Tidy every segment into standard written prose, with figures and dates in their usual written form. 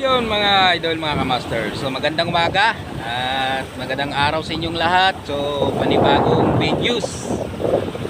Ayun mga idol, mga kamaster. So magandang umaga at magandang araw sa inyong lahat. So panibagong videos,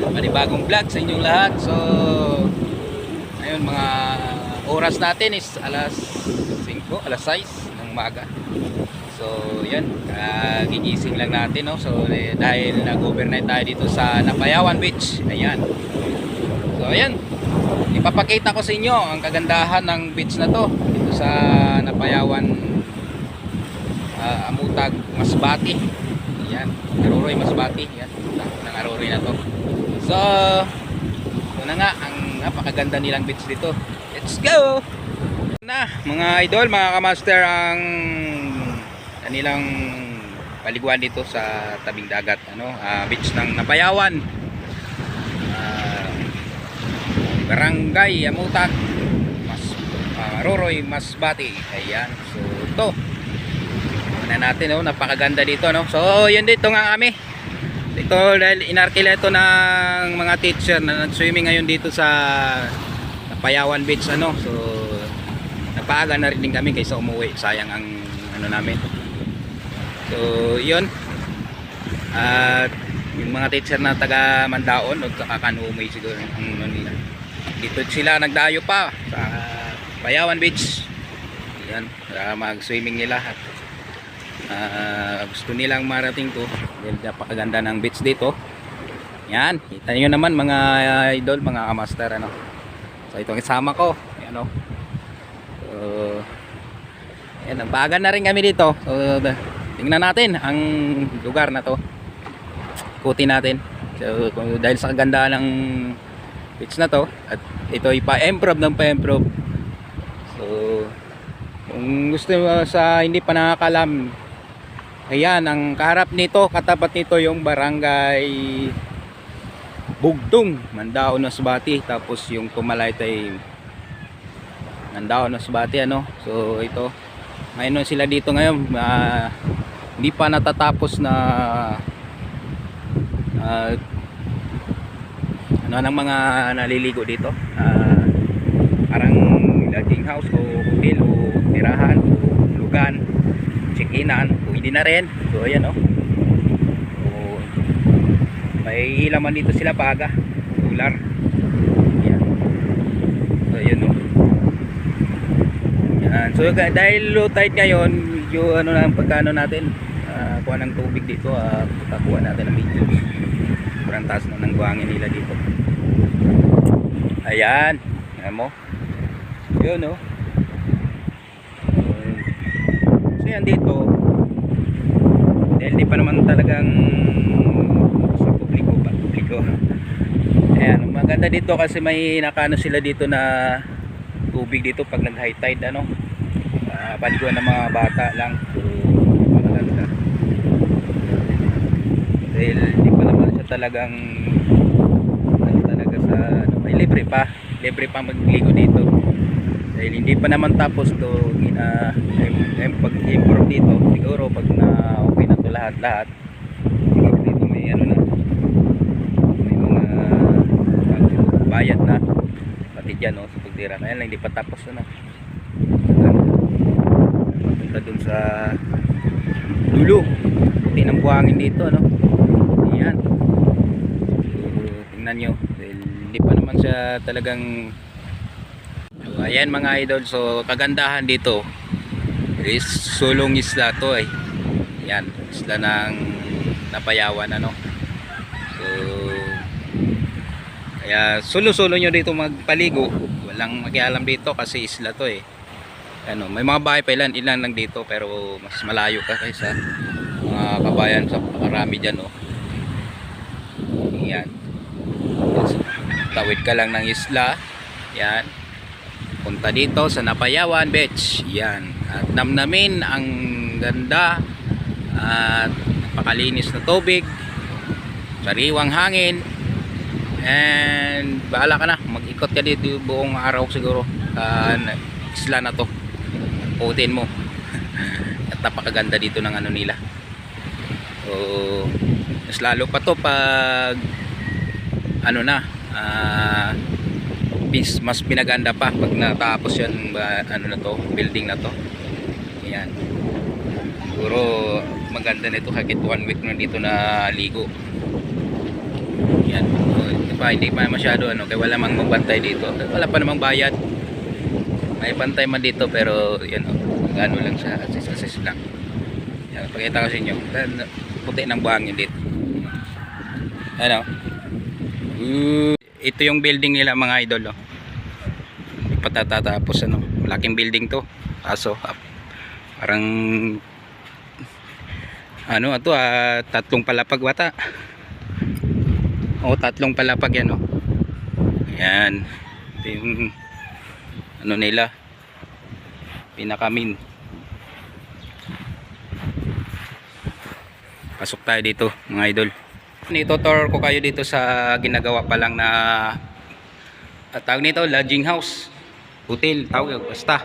panibagong vlog sa inyong lahat. So ayun, mga oras natin is alas 5, alas 6 ng umaga. So yan, gigising lang natin, no? So dahil nag-overnight tayo dito sa Napayawan Beach. Ayan. So ayan, ipapakita ko sa inyo ang kagandahan ng beach na to dito sa Napayawan, Amutag, Masbate. Ayan, Aroroy, Masbate. Ayan, ng Aroroy na to. So ito na nga ang napakaganda nilang beach dito. Let's go na mga idol, mga kamaster, ang kanilang paliguan dito sa tabing dagat, ano, beach ng Napayawan, Barangay Amutag, Aroroy, Masbate. Ayan, so ito na natin, oh, napakaganda dito, no? So yun, dito nga kami dito dahil inarkila ito ng mga teacher na nag-swimming ngayon dito sa Napayawan Beach, ano. So napaaga na rin din kami kaysa umuwi, sayang ang ano namin. So yun, at yung mga teacher na taga Mandaon o kakanuumay siguro ang ano nila, dito sila nagdayo pa sa Payawan Beach. Yan, mag-swimming nila at gusto nilang marating to dahil napakaganda ng beach dito. Yan, kita nyo naman mga idol, mga kamaster, ano. So ito ang kasama ko, yan, o. So yan, nabagan na rin kami dito. So tingnan natin ang lugar na to, ikutin natin. So dahil sa kagandahan ng beach na to, at ito ay pa-improve ng pa-improve. So kung gusto mo, sa hindi pa nakakalam, ayan, ang kaharap nito, katapat nito yung Barangay Bugtong, Mandaon, Masbate. Tapos yung Pumalaytay, Mandaon, Masbate, ano. So ito, mayroon sila dito ngayon, hindi pa natatapos na ano ng mga naliligo dito, parang lodging house o hotel o tirahan o lugan, check-inan, pwede na rin. So ayan, oh. So, may ilaman dito sila paga, solar. Ayan. So ayan, oh. Ayan. So dahil low tide ngayon, yung ano na pagkano natin, kuha ng tubig dito, kuha natin ng video. Sobrang taas na ng buhangin nila dito. Ayan, ayan mo. Yun, no. So yan dito, dahil di pa naman talagang sa publiko. Ayan, maganda dito kasi may nakano sila dito na tubig dito pag nag high tide, ano. Paliguan ng mga bata lang. So maganda dahil di pa naman siya talagang ano talaga sa ano, may libre pa magligo dito dahil hindi pa naman tapos to. Pag-improve dito siguro pag na okay na to lahat siguro dito may ano na, may mga bayad na pati dyan, no, sa pagdira. Kaya lang hindi pa tapos, ano. Punta dun sa dulo, puti ng buhangin dito, ano. Ayan, so tingnan nyo dahil hindi pa naman siya talagang. So, ayan mga idol, so kagandahan dito is sulong isla to, eh. Yan, isla ng Napayawan, ano. So kaya sulo-sulo nyo dito magpaligo, walang makialam dito kasi isla to, eh. Ano, may mga bahay pa ilan lang dito pero mas malayo ka kaysa mga kabayan sa karami dyan, oh. Yan, tawid ka lang ng isla, yan, punta dito sa Napayawan Beach. Yan, at namnamin ang ganda at napakalinis na tubig, sariwang hangin, and bahala ka na, mag-ikot ka dito buong araw siguro isla na to, putin mo. At napakaganda dito ng ano nila. So mas lalo pa to pag ano na, mas pinaganda pa pag natapos yan, ano na to, building na to. Yan, siguro maganda nito kahit 1 week na dito na ligo. Yan, hindi pa masyado ano, kaya wala mang magbantay dito, wala pa namang bayad. May bantay man dito pero yan o, ano lang siya, assist lang. Yan, pakita ko sa inyo, puti ng buhangin dito. Ano, ito yung building nila mga idol, oh. Hindi pa tatatapos, ano, malaking building to, kaso parang ano ito, 3 palapag bata. O 3 palapag yan, oh. Ayan, ito yung ano nila, pinakamin. Pasok tayo dito mga idol. Ito-tour ko kayo dito sa ginagawa pa lang na tawag nito, lodging house, hotel, tawag, basta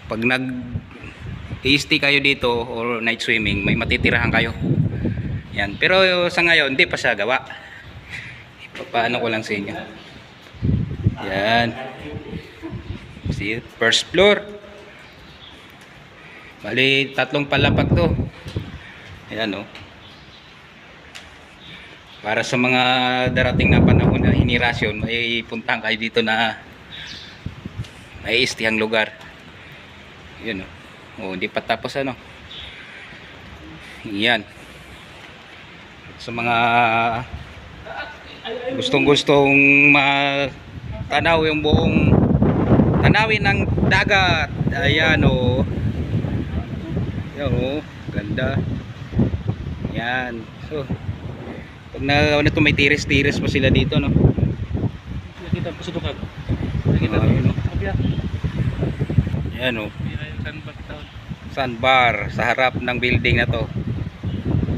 pag nag-stay kayo dito or night swimming, may matitirahan kayo. Yan, pero sa ngayon hindi pa siya gawa. Paano ko lang sa inyo. Yan, see, first floor, bali 3 palapag to. Ayan, oh. Para sa mga darating na panahon na hinirasyon, may puntahan kayo dito na may istihang lugar. Yun, oh. Hindi pa tapos, ano. Yan, sa mga gustong matanaw yung buong tanawin ng dagat. Ayan, oh. Ayan, oh. Ganda. Yan, so pag na ito may tiris-tiris pa sila dito, no. Nakita po sa dukag. Nakita po, no. Yan, oh. Sandbar sa harap ng building na to.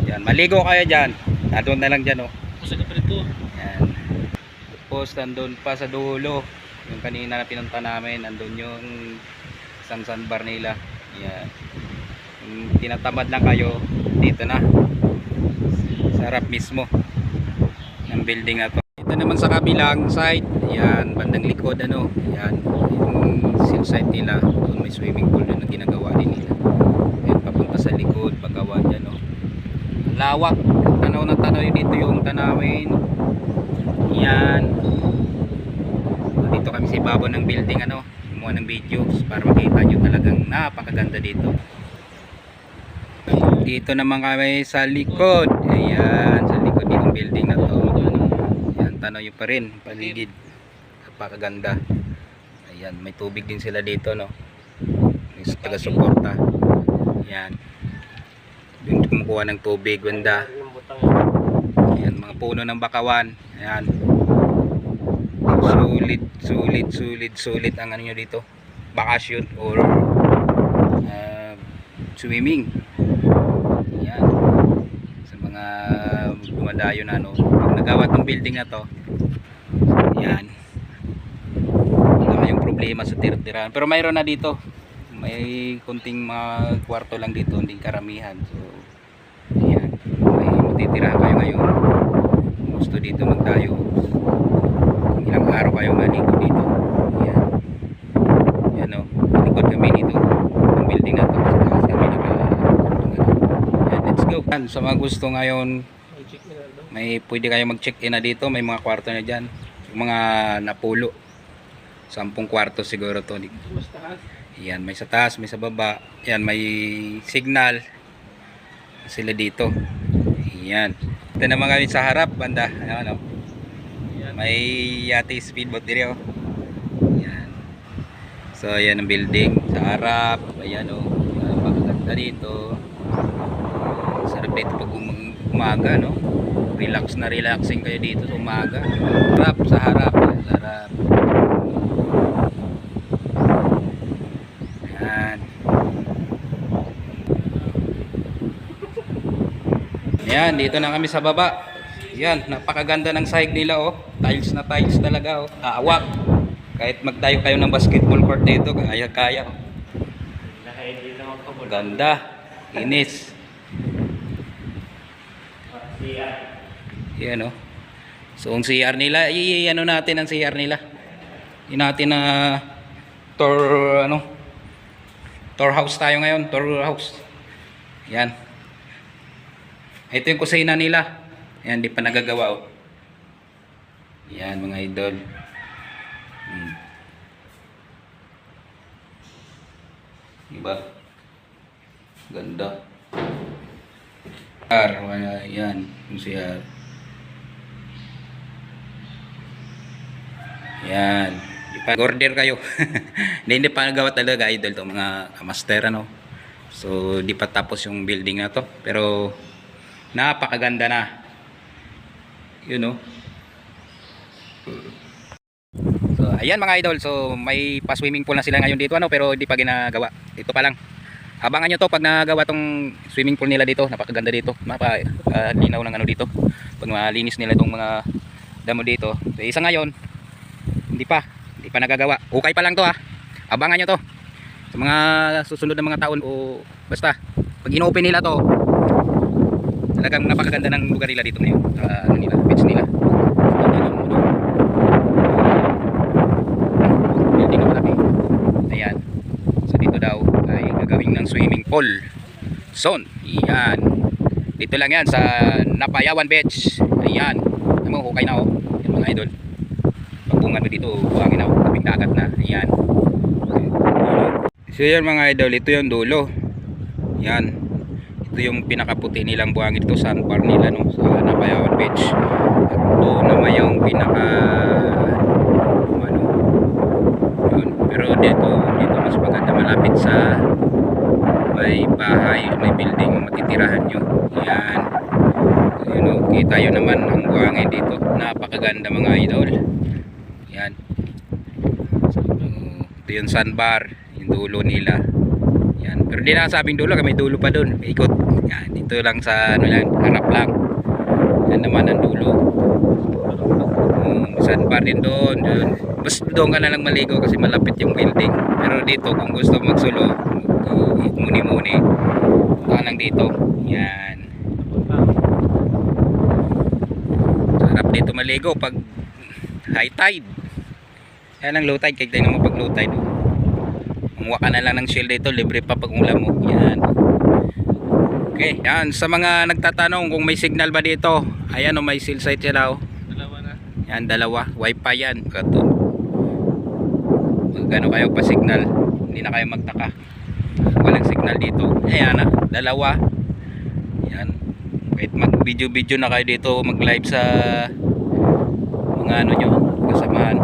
Yan, maligo kayo diyan. Nandun na lang diyan, oh. Yan. Tapos nandun pa sa dulo, yung kanina na pinunta namin, nandun yung isang sandbar nila. Yan. Kung tinatamad lang kayo, dito na sa harap mismo ng building na to. Ito naman sa kabilang side, yan, bandang likod, ano, yan, yung seal side nila, doon may swimming pool na ginagawa din nila. Yan, papunta sa likod, paggawa dyan, no. Lawak, tanaw na tanaw dito yung tanawin. Yan, dito kami sa ibabaw ng building, ano, gumawa ng videos para makita nyo talagang napakaganda dito. Dito naman kami sa likod. Ayan, sa likod ng building na to. Ayan, tanaw nyo pa rin paligid, napakaganda. Ayan, may tubig din sila dito, no. May taga-suporta. Ayan, yung kumukuha ng tubig, ganda. Ayan, mga puno ng bakawan. Ayan, sulit ang ano nyo dito, bakasyon or swimming. Yan, sa mga dumadayo na, ano, pag nagawa tong building na to, yan, wala kayong problema sa tira-tirahan. Pero mayroon na dito, may kunting mga kwarto lang dito, hindi karamihan. So yan, may matitirahan kayo ngayon. Kung gusto dito magdayo, ilang araw kayo maligo dito. Yan, yan, oh, malikod kami dito ang building na to. Go. Sa mga gusto ngayon, may pwede kayo mag check in na dito, may mga kwarto na dyan, yung mga napulo, 10 kwarto siguro to. Yan, may sa taas, may sa baba. Yan, may signal sila dito. Yan, ito naman kami sa harap banda. Ayan, oh. May yate speedboat dito. Yan, so yan ang building sa harap. Ayan, oh, pagkaganda dito. Sarap dito pag umaga, no. Relaxing kayo dito sa umaga. Harap, sa harap, sarap. Yan. Yan, dito na kami sa baba. Yan, napakaganda ng sahig nila, oh. Tiles na tiles talaga, oh. Awak. Kahit magtayo kayo ng basketball court dito, kaya, oh. Ganda. Inis. Yan, oh. So ang CR nila, ano natin ang CR nila. Hindi natin na tour ano, tour house tayo ngayon, tour house. Yan. Ito yung kusina nila. Yan, di pa nagagawa oh. Yan mga idol. Diba? Ganda. Yan, yung siya. Yan. Order kayo. Hindi pa nagawa talaga idol to mga master ano. So di pa tapos yung building na to, pero napakaganda na. You know. So ayan mga idol, so may pa-swimming pool na sila ngayon dito ano, pero hindi pa ginagawa. Ito pa lang. Abangan nyo to pag nagawa tong swimming pool nila dito. Napakaganda dito. Linaw ng ano dito. Pag malinis nila itong mga damo dito. So isa ngayon, hindi pa nagagawa. Okay pa lang to ha. Abangan nyo to. Sa mga susunod na mga taon o basta pag inopen nila to, talagang napakaganda ng lugar nila dito ngayon. Ano nila, beach nila. Building na malaki. Ayan. So dito daw ay gagawin ng swimming pool zone. Ayan. Dito lang yan sa Napayawan Beach. Ayan. Ano mo, okay na oh. Yan mga idol. Pagbungan mo dito, buhangin na oh. Tabing dagat na. Ayan. So yan mga idol, ito yung dulo. Yan. Ito yung pinakaputi nilang buhangin. Ito sandbar nila no, sa Napayawan Beach. At doon naman yung pinaka ano, yun. Pero dito mas maganda, malapit sa may bahay, may building matitirahan nyo. Yan. Yun o, kita yun naman ang buhangin dito. Napakaganda mga idol. Yan. So, ito yung sandbar, yung dulo nila. Yan. Pero di na sabing dulo, may dulo pa doon. May ikot. Yan. Dito lang sa ano lang, harap lang. Yan naman ang dulo. Sandbar din doon. Mas doon ka na lang maligo kasi malapit yung building. Pero dito kung gusto magsulo, muni-muni, punta lang dito. Yan. Sarap dito maligo pag high tide. Yan ang low tide. Kaya tingnan mo pag low tide. Kumuha ka na lang ng shell dito, libre pa pag ulam mo. Yan. Okay, yan. Sa mga nagtatanong kung may signal ba dito, ayan o, may cell site sila o. Dalawa na. Yan, dalawa. Wi-Fi yan. Kato. Gano'n kayo pa signal, hindi na kayo magtaka. Walang signal dito. Ayan na, dalawa. Yan. Wait, mag-video na kayo dito, mag-live sa mga ano nyo, kasamahan.